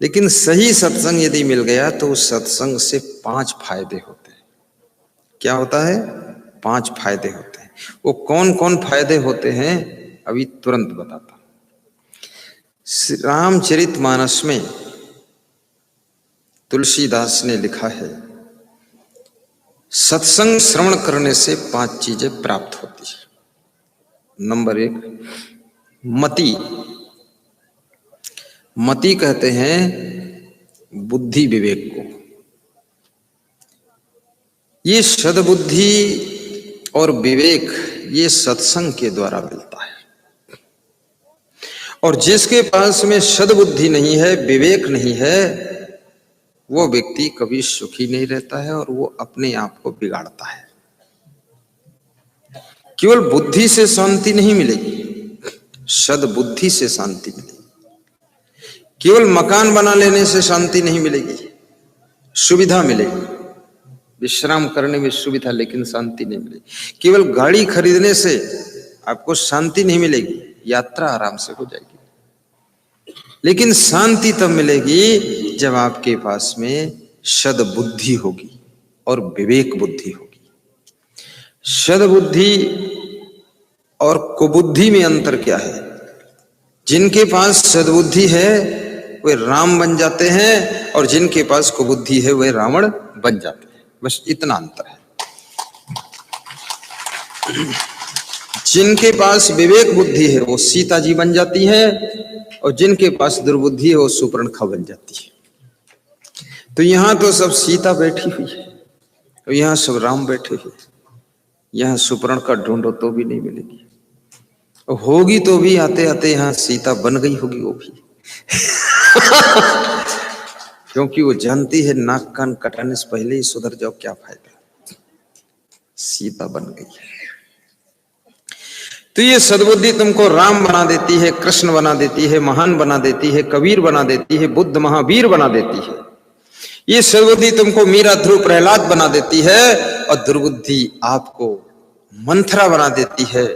लेकिन सही सत्संग यदि मिल गया तो उस सत्संग से 5 फायदे होते हैं। क्या होता है? 5 फायदे होते हैं। वो कौन कौन फायदे होते हैं अभी तुरंत बताता हूं। रामचरितमानस में तुलसीदास ने लिखा है, सत्संग श्रवण करने से 5 चीजें प्राप्त होती है। नंबर 1, मति। मति कहते हैं बुद्धि विवेक को। ये सद्बुद्धि और विवेक ये सत्संग के द्वारा मिलता है। और जिसके पास में सद्बुद्धि नहीं है, विवेक नहीं है, वो व्यक्ति कभी सुखी नहीं रहता है और वो अपने आप को बिगाड़ता है। केवल बुद्धि से शांति नहीं मिलेगी, सद्बुद्धि से शांति मिलेगी। केवल मकान बना लेने से शांति नहीं मिलेगी, सुविधा मिलेगी, विश्राम करने में सुविधा, लेकिन शांति नहीं मिलेगी। केवल गाड़ी खरीदने से आपको शांति नहीं मिलेगी, यात्रा आराम से हो जाएगी, लेकिन शांति तब मिलेगी जब आपके पास में सद्बुद्धि होगी और विवेक बुद्धि होगी। सद्बुद्धि और कुबुद्धि में अंतर क्या है? जिनके पास सद्बुद्धि है वे राम बन जाते हैं और जिनके पास कुबुद्धि है वे रावण बन जाते हैं। बस इतना अंतर है। जिनके पास विवेक बुद्धि है वो सीता जी बन जाती है और जिनके पास दुर्बुद्धि है वो सुपर्णखा बन जाती है। तो यहां तो सब सीता बैठी हुई है और यहां सब राम बैठे हुए। यहां सुपर्णखा ढूंढो तो भी नहीं मिलेगी, होगी तो भी आते आते यहां सीता बन गई होगी वो भी। क्योंकि वो जानती है नाक कान कटाने से पहले ही सुधर जाओ, क्या फायदा। सीता बन गई है। तो ये सद्बुद्धि तुमको राम बना देती है, कृष्ण बना देती है, महान बना देती है, कबीर बना देती है, बुद्ध महावीर बना देती है। ये सद्बुद्धि तुमको मीरा, ध्रुव, प्रहलाद बना देती है और दुर्बुद्धि आपको मंथरा बना देती है,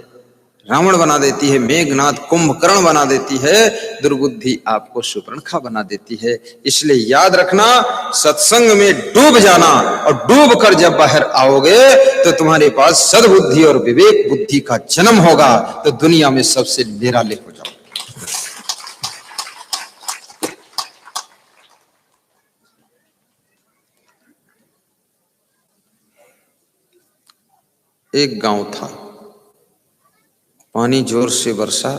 रावण बना देती है, मेघनाद, कुंभकर्ण बना देती है, दुर्बुद्धि आपको सुपर्णखा बना देती है। इसलिए याद रखना, सत्संग में डूब जाना और डूब कर जब बाहर आओगे तो तुम्हारे पास सद्बुद्धि और विवेक बुद्धि का जन्म होगा, तो दुनिया में सबसे निराले हो जाओगे। एक गांव था, पानी जोर से बरसा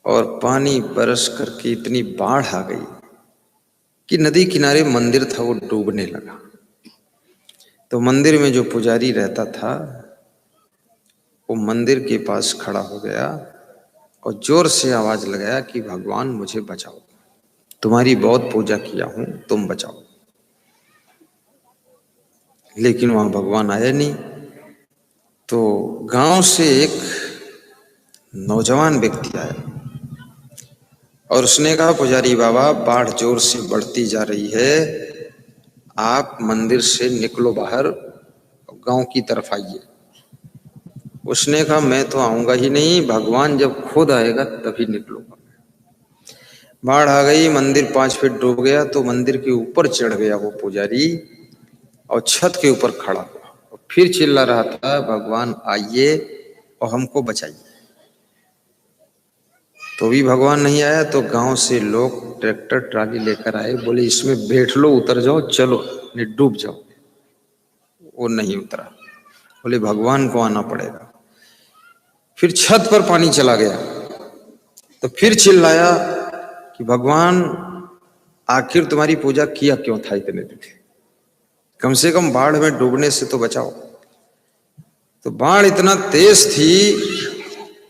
और पानी बरस करके इतनी बाढ़ आ गई कि नदी किनारे मंदिर था वो डूबने लगा। तो मंदिर में जो पुजारी रहता था वो मंदिर के पास खड़ा हो गया और जोर से आवाज लगाया कि भगवान मुझे बचाओ, तुम्हारी बहुत पूजा किया हूं, तुम बचाओ। लेकिन वहां भगवान आया नहीं। तो गांव से एक नौजवान व्यक्ति आया और उसने कहा, पुजारी बाबा बाढ़ जोर से बढ़ती जा रही है, आप मंदिर से निकलो बाहर, गांव की तरफ आइए। उसने कहा, मैं तो आऊंगा ही नहीं, भगवान जब खुद आएगा तभी निकलूंगा। बाढ़ आ गई, मंदिर 5 फीट डूब गया। तो मंदिर के ऊपर चढ़ गया वो पुजारी और छत के ऊपर खड़ा हुआ और फिर चिल्ला रहा था, भगवान आइए और हमको बचाइए। तो भी भगवान नहीं आया। तो गांव से लोग ट्रैक्टर ट्राली लेकर आए, बोले इसमें बैठ लो, उतर जाओ, चलो नहीं डूब जाओ। वो नहीं उतरा, बोले भगवान को आना पड़ेगा। फिर छत पर पानी चला गया तो फिर चिल्लाया कि भगवान आखिर तुम्हारी पूजा किया क्यों था इतने दिन, कम से कम बाढ़ में डूबने से तो बचाओ। तो बाढ़ इतना तेज थी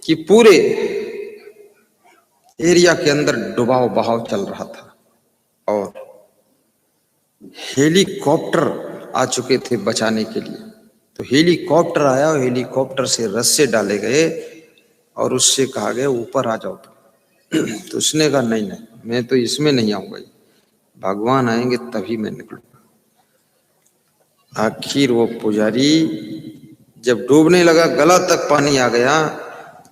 कि पूरे एरिया के अंदर डुबाव बहाव चल रहा था और हेलीकॉप्टर आ चुके थे बचाने के लिए। तो हेलीकॉप्टर आया और हेलीकॉप्टर से रस्से डाले गए और उससे कहा गया ऊपर आ जाओ। तो उसने कहा नहीं नहीं, मैं तो इसमें नहीं आऊंगा, भगवान आएंगे तभी मैं निकलूंगा। आखिर वो पुजारी जब डूबने लगा, गला तक पानी आ गया,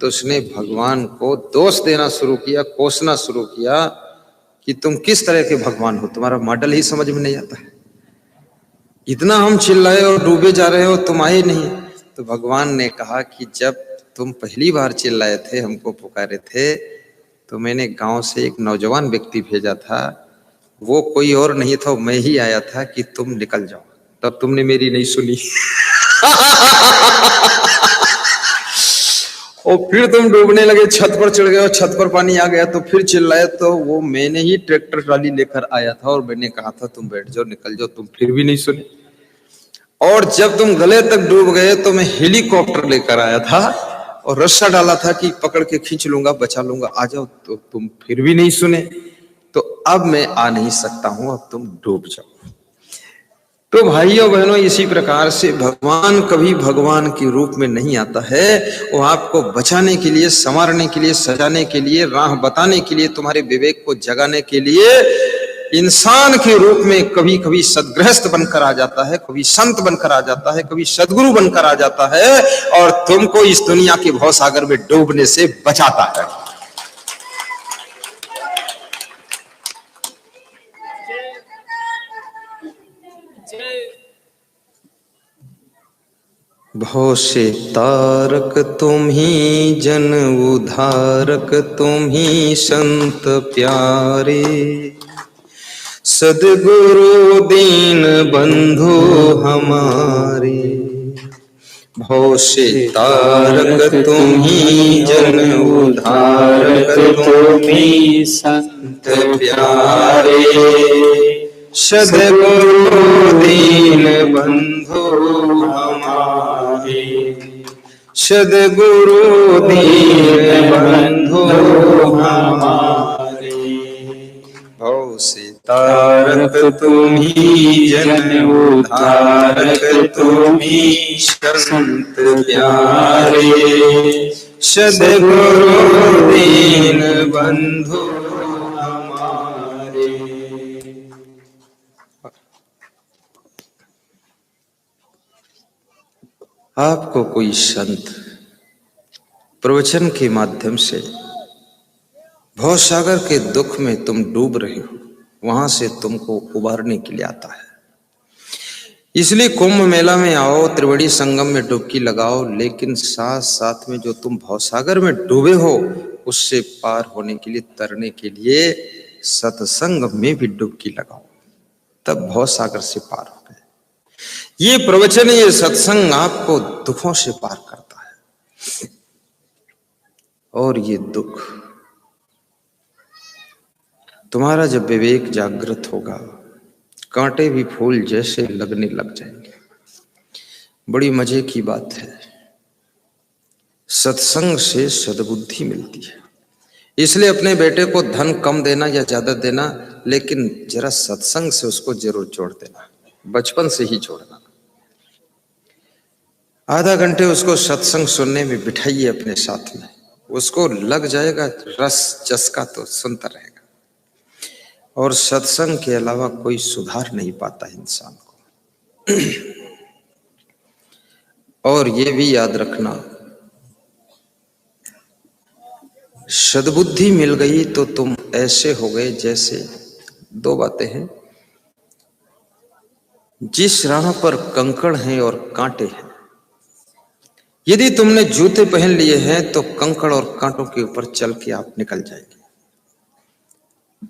तो उसने भगवान को दोष देना शुरू किया, कोसना शुरू किया कि तुम किस तरह के भगवान हो, तुम्हारा मॉडल ही समझ में नहीं आता है। इतना हम चिल्लाए और डूबे जा रहे हो, तुम आए नहीं। तो भगवान ने कहा कि जब तुम पहली बार चिल्लाए थे, हमको पुकारे थे, तो मैंने गांव से एक नौजवान व्यक्ति भेजा था, वो कोई और नहीं था, मैं ही आया था कि तुम निकल जाओ, तब तुमने मेरी नहीं सुनी। और फिर तुम डूबने लगे, छत पर चढ़ गए और छत पर पानी आ गया, तो फिर चिल्लाए, तो वो मैंने ही ट्रैक्टर ट्राली लेकर आया था और मैंने कहा था तुम बैठ जाओ, निकल जाओ, तुम फिर भी नहीं सुने। और जब तुम गले तक डूब गए तो मैं हेलीकॉप्टर लेकर आया था और रस्सा डाला था कि पकड़ के खींच लूंगा, बचा लूंगा, आ जाओ, तो तुम फिर भी नहीं सुने। तो अब मैं आ नहीं सकता हूं, अब तुम डूब जाओ। तो भाइयों बहनों, इसी प्रकार से भगवान कभी भगवान के रूप में नहीं आता है। वो आपको बचाने के लिए, संवारने के लिए, सजाने के लिए, राह बताने के लिए, तुम्हारे विवेक को जगाने के लिए इंसान के रूप में कभी कभी सद्गृहस्थ बनकर आ जाता है, कभी संत बनकर आ जाता है, कभी सदगुरु बनकर आ जाता है और तुमको इस दुनिया के भवसागर में डूबने से बचाता है। भव से तारक तुम ही, जन उद्धारक तुम ही, संत प्यारे, सदगुरु दीन बंधु हमारे। भव से तारक तुम ही, जन उद्धारक तुम ही, संत प्यारे, सदगुरु दीन बंधु हमारे, सदगुरु दीन बंधु हमारे। भव से तारक तुम ही, जन उद्धारक तुम ही, संत प्यारे, सदगुरु दीन बंधु हमारे। आपको कोई संत प्रवचन के माध्यम से भवसागर के दुख में तुम डूब रहे हो, वहां से तुमको उबारने के लिए आता है। इसलिए कुंभ मेला में आओ, त्रिवेणी संगम में डुबकी लगाओ, लेकिन साथ साथ में जो तुम भवसागर में डूबे हो उससे पार होने के लिए, तरने के लिए सत्संग में भी डुबकी लगाओ, तब भवसागर से पार हो गए। ये प्रवचन, ये सत्संग आपको दुखों से पार करता है। और ये दुख तुम्हारा जब विवेक जागृत होगा, कांटे भी फूल जैसे लगने लग जाएंगे। बड़ी मजे की बात है, सत्संग से सद्बुद्धि मिलती है। इसलिए अपने बेटे को धन कम देना या ज्यादा देना, लेकिन जरा सत्संग से उसको जरूर जोड़ देना, बचपन से ही जोड़ना। आधा घंटे उसको सत्संग सुनने में बिठाइए अपने साथ में, उसको लग जाएगा रस चस्का, तो सुनता रहेगा। और सत्संग के अलावा कोई सुधार नहीं पाता इंसान को। और ये भी याद रखना, सद्बुद्धि मिल गई तो तुम ऐसे हो गए जैसे, दो बातें हैं, जिस राह पर कंकड़ हैं और कांटे हैं, यदि तुमने जूते पहन लिए हैं तो कंकड़ और कांटों के ऊपर चल के आप निकल जाएंगे।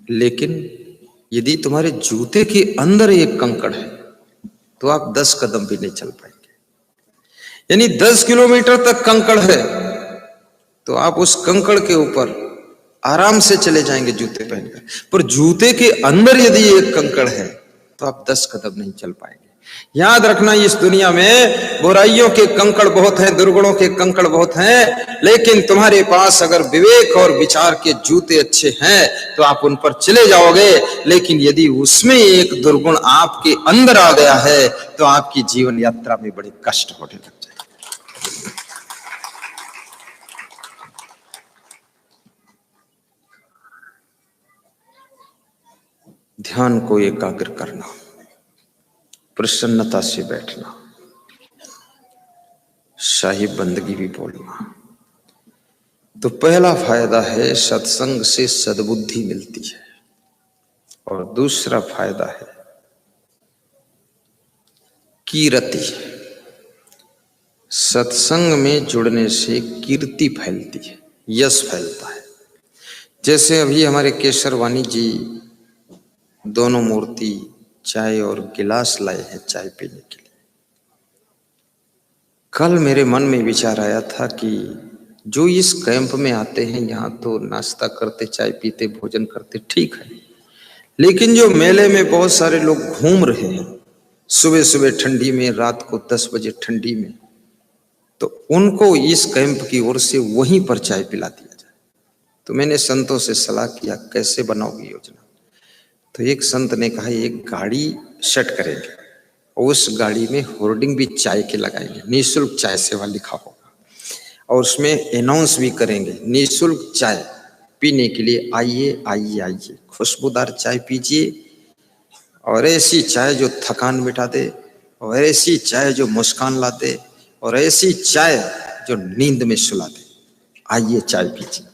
लेकिन यदि तुम्हारे जूते के अंदर एक कंकड़ है तो आप 10 कदम भी नहीं चल पाएंगे। यानी 10 किलोमीटर तक कंकड़ है तो आप उस कंकड़ के ऊपर आराम से चले जाएंगे जूते पहनकर, पर जूते के अंदर यदि एक कंकड़ है तो आप 10 कदम नहीं चल पाएंगे। याद रखना, इस दुनिया में बुराइयों के कंकड़ बहुत हैं, दुर्गुणों के कंकड़ बहुत हैं, लेकिन तुम्हारे पास अगर विवेक और विचार के जूते अच्छे हैं तो आप उन पर चले जाओगे। लेकिन यदि उसमें एक दुर्गुण आपके अंदर आ गया है तो आपकी जीवन यात्रा में बड़े कष्ट होने लग जाएंगे। ध्यान को एकाग्र करना, प्रसन्नता से बैठना, शाही बंदगी भी बोलना। तो पहला फायदा है, सत्संग से सद्बुद्धि मिलती है। और दूसरा फायदा है कीर्ति। सत्संग में जुड़ने से कीर्ति फैलती है, यश फैलता है। जैसे अभी हमारे केशरवाणी जी दोनों मूर्ति चाय और गिलास लाए हैं चाय पीने के लिए। कल मेरे मन में विचार आया था कि जो इस कैंप में आते हैं यहाँ तो नाश्ता करते, चाय पीते, भोजन करते, ठीक है, लेकिन जो मेले में बहुत सारे लोग घूम रहे हैं सुबह सुबह ठंडी में, रात को 10 बजे ठंडी में, तो उनको इस कैंप की ओर से वहीं पर चाय पिला दिया जाए। तो मैंने संतों से सलाह किया कैसे बनाओगी योजना। तो एक संत ने कहा एक गाड़ी सेट करेंगे, उस गाड़ी में होर्डिंग भी चाय के लगाएंगे, निःशुल्क चाय सेवा लिखा होगा, और उसमें अनाउंस भी करेंगे निःशुल्क चाय पीने के लिए आइए आइए आइए, खुशबूदार चाय पीजिए, और ऐसी चाय जो थकान मिटा दे, और ऐसी चाय जो मुस्कान ला दे, और ऐसी चाय जो नींद में सुला दे, आइए चाय पीजिए,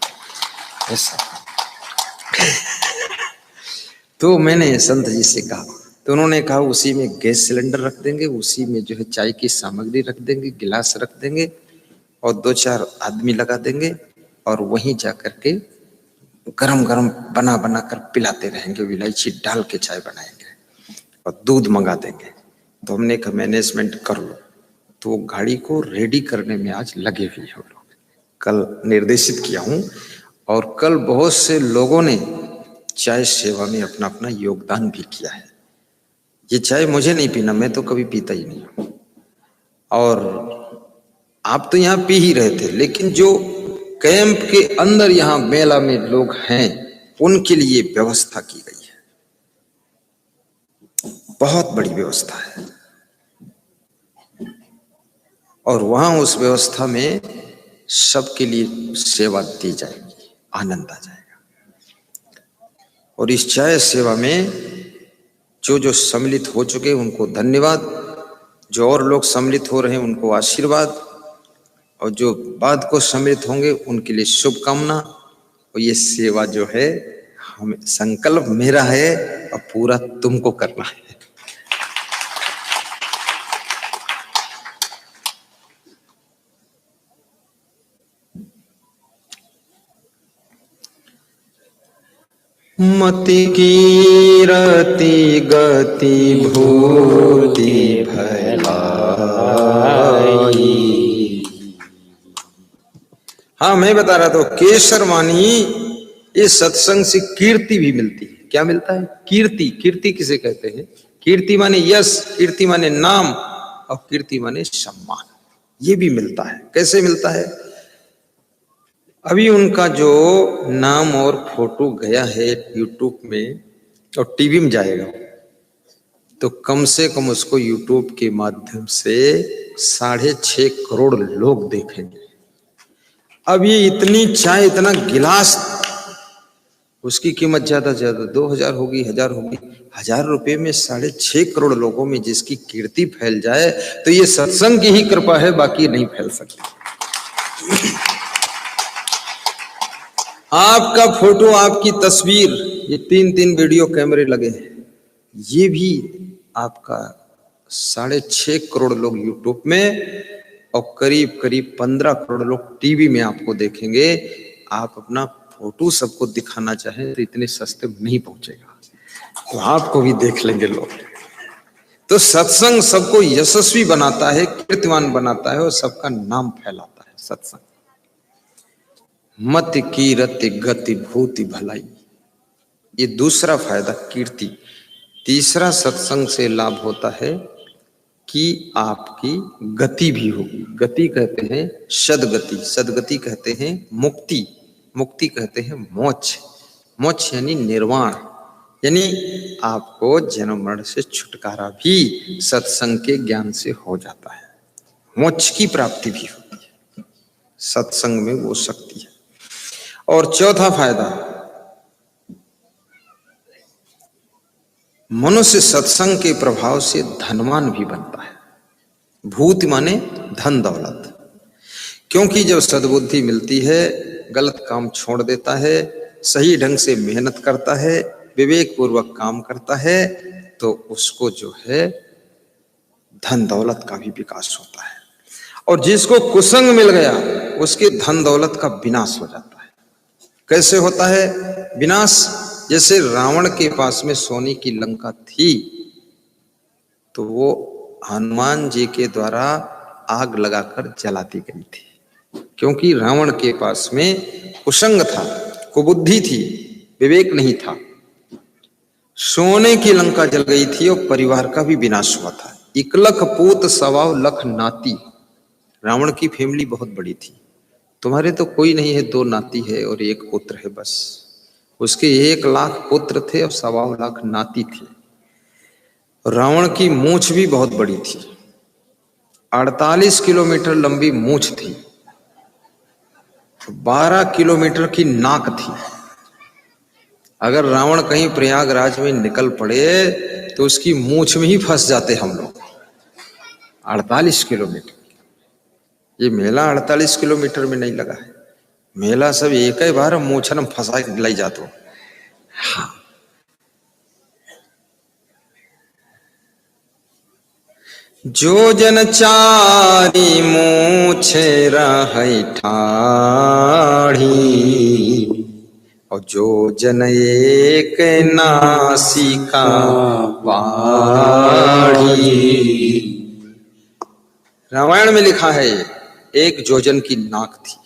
ऐसा। तो मैंने संत जी से कहा, तो उन्होंने कहा उसी में गैस सिलेंडर रख देंगे, उसी में जो है चाय की सामग्री रख देंगे, गिलास रख देंगे, और 2-4 आदमी लगा देंगे, और वहीं जाकर के गरम गरम बना बना कर पिलाते रहेंगे, इलायची डाल के चाय बनाएंगे और दूध मंगा देंगे। तो हमने कहा मैनेजमेंट कर लो। तो वो गाड़ी को रेडी करने में आज लगे हुए हम लोग, कल निर्देशित किया हूं, और कल बहुत से लोगों ने चाय सेवा में अपना अपना योगदान भी किया है। ये चाय मुझे नहीं पीना, मैं तो कभी पीता ही नहीं हूं, और आप तो यहाँ पी ही रहे थे, लेकिन जो कैंप के अंदर यहाँ मेला में लोग हैं उनके लिए व्यवस्था की गई है, बहुत बड़ी व्यवस्था है, और वहां उस व्यवस्था में सबके लिए सेवा दी जाएगी, आनंद आ जाएगा। और इस चाय सेवा में जो जो सम्मिलित हो चुके हैं उनको धन्यवाद, जो और लोग सम्मिलित हो रहे हैं उनको आशीर्वाद, और जो बाद को सम्मिलित होंगे उनके लिए शुभकामना। और ये सेवा जो है हमें, संकल्प मेरा है और पूरा तुमको करना है। मति कीरति गति भूति भलाई। हाँ, मैं बता रहा था केशरवाणी, इस सत्संग से कीर्ति भी मिलती है। क्या मिलता है? कीर्ति। कीर्ति किसे कहते हैं? कीर्ति माने यश, कीर्ति माने नाम, और कीर्ति माने सम्मान। ये भी मिलता है। कैसे मिलता है? अभी उनका जो नाम और फोटो गया है यूट्यूब में और टीवी में जाएगा, तो कम से कम उसको यूट्यूब के माध्यम से 6.5 करोड़ लोग देखेंगे। अब ये इतनी चाय, इतना गिलास, उसकी कीमत ज्यादा ज्यादा 2000 होगी, 1000 होगी। 1000 रुपये में 6.5 करोड़ लोगों में जिसकी कीर्ति फैल जाए, तो ये सत्संग की ही कृपा है, बाकी नहीं फैल सकती। आपका फोटो, आपकी तस्वीर, ये 3-3 वीडियो कैमरे लगे हैं, ये भी आपका 6.5 करोड़ लोग यूट्यूब में और करीब करीब 15 करोड़ लोग टीवी में आपको देखेंगे। आप अपना फोटो सबको दिखाना चाहें तो इतने सस्ते में नहीं पहुंचेगा, तो आपको भी देख लेंगे लोग। तो सत्संग सबको यशस्वी बनाता है, कीर्तिमान बनाता है, और सबका नाम फैलाता है सत्संग। मत कीरति गति भूति भलाई, ये दूसरा फायदा कीर्ति। तीसरा सत्संग से लाभ होता है कि आपकी गति भी होगी। गति कहते हैं सदगति, सदगति कहते हैं मुक्ति, मुक्ति कहते हैं मोक्ष, मोक्ष यानी निर्वाण, यानी आपको जन्म मरण से छुटकारा भी सत्संग के ज्ञान से हो जाता है। मोक्ष की प्राप्ति भी होती है, सत्संग में वो शक्ति है। और चौथा फायदा, मनुष्य सत्संग के प्रभाव से धनवान भी बनता है। भूति माने धन दौलत, क्योंकि जब सद्बुद्धि मिलती है, गलत काम छोड़ देता है, सही ढंग से मेहनत करता है, विवेक पूर्वक काम करता है तो उसको जो है धन दौलत का भी विकास होता है। और जिसको कुसंग मिल गया उसके धन दौलत का विनाश हो जाता है। कैसे होता है विनाश? जैसे रावण के पास में सोने की लंका थी तो वो हनुमान जी के द्वारा आग लगाकर जला दी गई थी, क्योंकि रावण के पास में कुसंग था, कुबुद्धि थी, विवेक नहीं था। सोने की लंका जल गई थी और परिवार का भी विनाश हुआ था। इकलख पूत सवाव लख नाती, रावण की फैमिली बहुत बड़ी थी। तुम्हारे तो कोई नहीं है, 2 नाती है और 1 पुत्र है बस। उसके 1 लाख पुत्र थे और 1.25 लाख नाती थे। रावण की मूंछ भी बहुत बड़ी थी, 48 किलोमीटर लंबी मूंछ थी, 12 किलोमीटर की नाक थी। अगर रावण कहीं प्रयागराज में निकल पड़े तो उसकी मूंछ में ही फंस जाते हम लोग। 48 किलोमीटर। ये मेला 48 किलोमीटर में नहीं लगा है, मेला सब एक ही बार मूछन फंसा लाई जातो। हाँ। जो जन चारी मूछे रही ठाढ़ी और जो जन एक नासिका बाढ़ी। रामायण में लिखा है 1 जोजन की नाक थी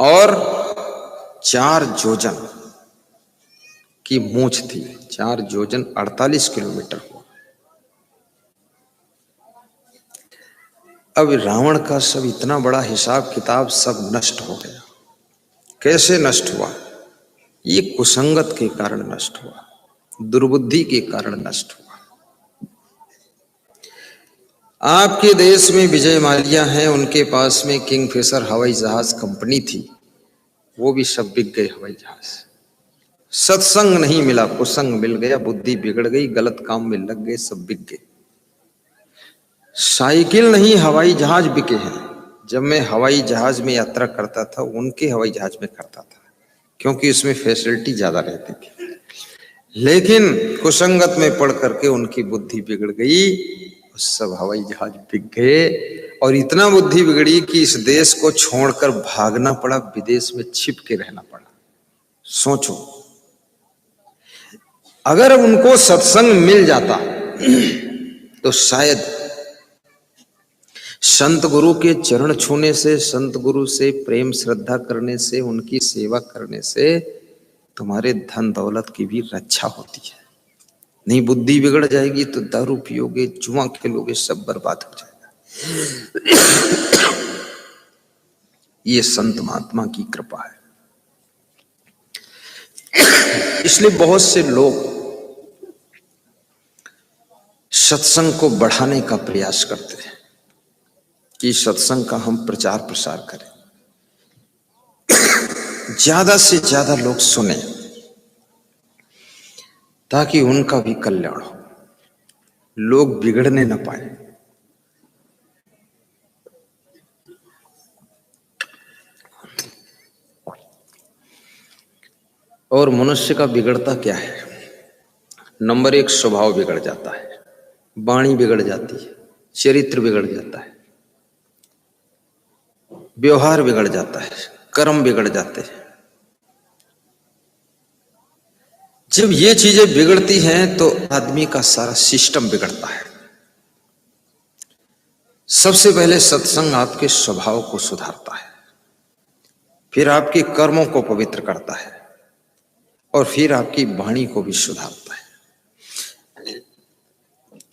और 4 जोजन की मूंछ थी। 4 जोजन 48 किलोमीटर हुआ। अब रावण का सब इतना बड़ा हिसाब किताब सब नष्ट हो गया। कैसे नष्ट हुआ? ये कुसंगत के कारण नष्ट हुआ, दुर्बुद्धि के कारण नष्ट हुआ। आपके देश में विजय माल्या हैं, उनके पास में किंगफिशर हवाई जहाज कंपनी थी, वो भी सब बिक गए हवाई जहाज। सत्संग नहीं मिला, कुसंग मिल गया, बुद्धि बिगड़ गई, गलत काम में लग गए, सब बिक गए। साइकिल नहीं हवाई जहाज बिके हैं। जब मैं हवाई जहाज में यात्रा करता था उनके हवाई जहाज में करता था, क्योंकि उसमें फैसिलिटी ज्यादा रहती थी। लेकिन कुसंगत में पढ़ करके उनकी बुद्धि बिगड़ गई, सब हवाई जहाज बिक गए। और इतना बुद्धि बिगड़ी कि इस देश को छोड़कर भागना पड़ा, विदेश में छिप के रहना पड़ा। सोचो, अगर उनको सत्संग मिल जाता तो शायद संत गुरु के चरण छूने से, संत गुरु से प्रेम श्रद्धा करने से, उनकी सेवा करने से तुम्हारे धन दौलत की भी रक्षा होती है। नहीं बुद्धि बिगड़ जाएगी तो दारू पियोगे, जुआ खेलोगे, सब बर्बाद हो जाएगा। ये संत महात्मा की कृपा है। इसलिए बहुत से लोग सत्संग को बढ़ाने का प्रयास करते हैं कि सत्संग का हम प्रचार प्रसार करें, ज्यादा से ज्यादा लोग सुने, ताकि उनका भी कल्याण हो, लोग बिगड़ने न पाए। और मनुष्य का बिगड़ता क्या है? नंबर 1 स्वभाव बिगड़ जाता है, वाणी बिगड़ जाती है, चरित्र बिगड़ जाता है, व्यवहार बिगड़ जाता है, कर्म बिगड़ जाते हैं। जब ये चीजें बिगड़ती हैं तो आदमी का सारा सिस्टम बिगड़ता है। सबसे पहले सत्संग आपके स्वभाव को सुधारता है, फिर आपके कर्मों को पवित्र करता है और फिर आपकी वाणी को भी सुधारता है।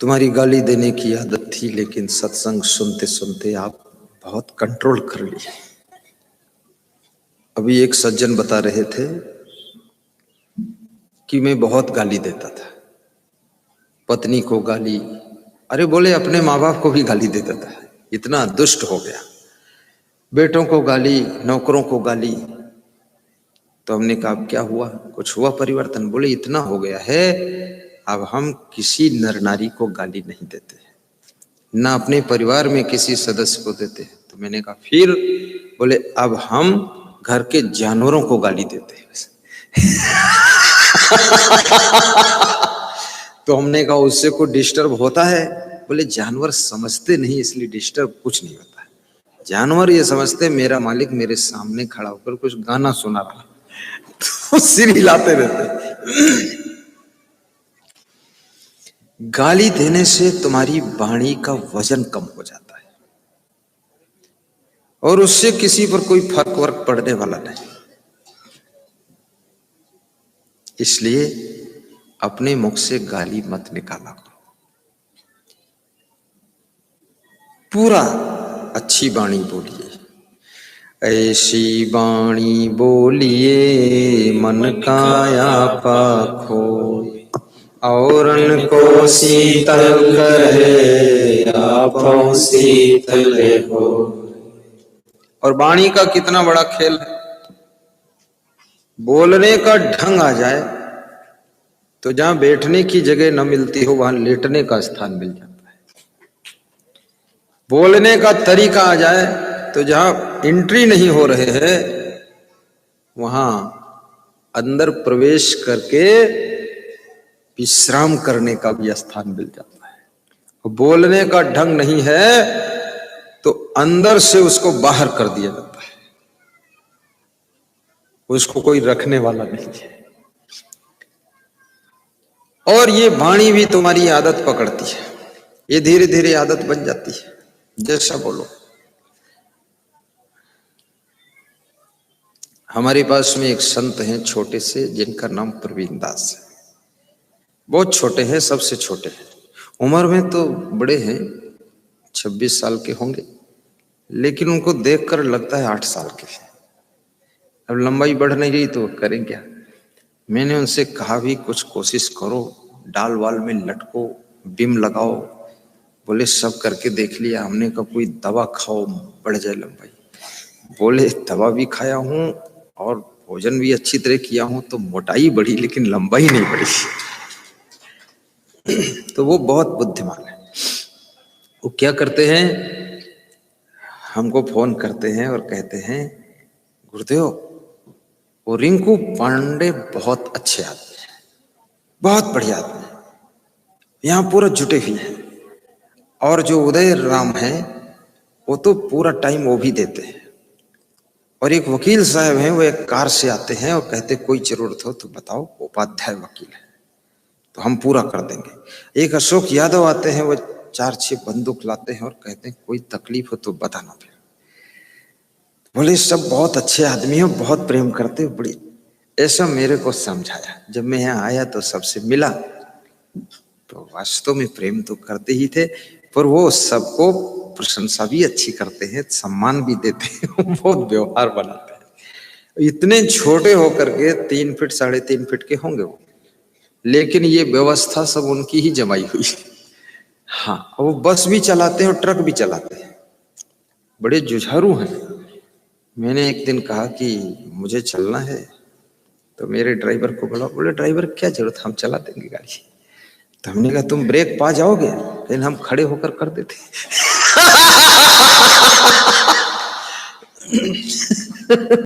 तुम्हारी गाली देने की आदत थी, लेकिन सत्संग सुनते सुनते आप बहुत कंट्रोल कर लिए। अभी एक सज्जन बता रहे थे कि मैं बहुत गाली देता था, पत्नी को गाली, अरे बोले अपने माँ बाप को भी गाली देता था, इतना दुष्ट हो गया, बेटों को गाली, नौकरों को गाली। तो हमने कहा क्या हुआ, कुछ हुआ परिवर्तन? बोले इतना हो गया है, अब हम किसी नर नारी को गाली नहीं देते, ना अपने परिवार में किसी सदस्य को देते। तो मैंने कहा फिर? बोले अब हम घर के जानवरों को गाली देते हैं। तो हमने कहा उससे कोई डिस्टर्ब होता है? बोले जानवर समझते नहीं इसलिए डिस्टर्ब कुछ नहीं होता है। जानवर ये समझते मेरा मालिक मेरे सामने खड़ा होकर कुछ गाना सुना रहा तो सिर हिलाते रहते। गाली देने से तुम्हारी वाणी का वजन कम हो जाता है और उससे किसी पर कोई फर्क वर्क पड़ने वाला नहीं। इसलिए अपने मुख से गाली मत निकाला करो, पूरा अच्छी वाणी बोलिए। ऐसी वाणी बोलिए मन काया पाखो, औरन को शीतल करे आपो शीतल हो। और वाणी का कितना बड़ा खेल है। बोलने का ढंग आ जाए तो जहां बैठने की जगह न मिलती हो वहां लेटने का स्थान मिल जाता है। बोलने का तरीका आ जाए तो जहां एंट्री नहीं हो रहे हैं वहां अंदर प्रवेश करके विश्राम करने का भी स्थान मिल जाता है। बोलने का ढंग नहीं है तो अंदर से उसको बाहर कर दिया जाता है, उसको कोई रखने वाला नहीं है। और ये वाणी भी तुम्हारी आदत पकड़ती है, ये धीरे धीरे आदत बन जाती है। जैसा बोलो। हमारे पास में एक संत हैं छोटे से जिनका नाम प्रवीण दास है। बहुत छोटे हैं, सबसे छोटे हैं। उम्र में तो बड़े हैं, 26 साल के होंगे, लेकिन उनको देखकर लगता है 8 साल के हैं। अब लंबाई बढ़ नहीं रही तो करें क्या। मैंने उनसे कहा भी कुछ कोशिश करो, डाल वाल में लटको, बिम लगाओ। बोले सब करके देख लिया हमने, कहा कोई दवा खाओ बढ़ जाए लंबाई। बोले दवा भी खाया हूं और भोजन भी अच्छी तरह किया हूं तो मोटाई बढ़ी लेकिन लंबाई नहीं बढ़ी। तो वो बहुत बुद्धिमान है। वो क्या करते हैं, हमको फोन करते हैं और कहते हैं गुरुदेव वो रिंकू पांडे बहुत अच्छे आदमी है, बहुत बढ़िया आदमी है, यहाँ पूरा जुटे हुए हैं। और जो उदय राम है वो तो पूरा टाइम वो भी देते हैं। और एक वकील साहब हैं, वो एक कार से आते हैं और कहते कोई जरूरत हो तो बताओ, उपाध्याय वकील है तो हम पूरा कर देंगे। एक अशोक यादव आते हैं, वो 4-6 बंदूक लाते हैं और कहते हैं कोई तकलीफ हो तो बताना। फिर बोले सब बहुत अच्छे आदमी हो, बहुत प्रेम करते हो, बड़ी ऐसा मेरे को समझाया। जब मैं यहाँ आया तो सबसे मिला तो वास्तव में प्रेम तो करते ही थे, पर वो सबको प्रशंसा भी अच्छी करते हैं, सम्मान भी देते हैं, बहुत व्यवहार बनाते हैं। इतने छोटे होकर के 3 फीट 3.5 फीट के होंगे वो, लेकिन ये व्यवस्था सब उनकी ही जमाई हुई। हाँ, वो बस भी चलाते हैं और ट्रक भी चलाते हैं, बड़े जुझारू हैं। मैंने एक दिन कहा कि मुझे चलना है तो मेरे ड्राइवर को बोला। बोले ड्राइवर क्या जरूरत, हम चला देंगे गाड़ी। तो हमने कहा तुम ब्रेक पा जाओगे, लेकिन हम खड़े होकर कर देते।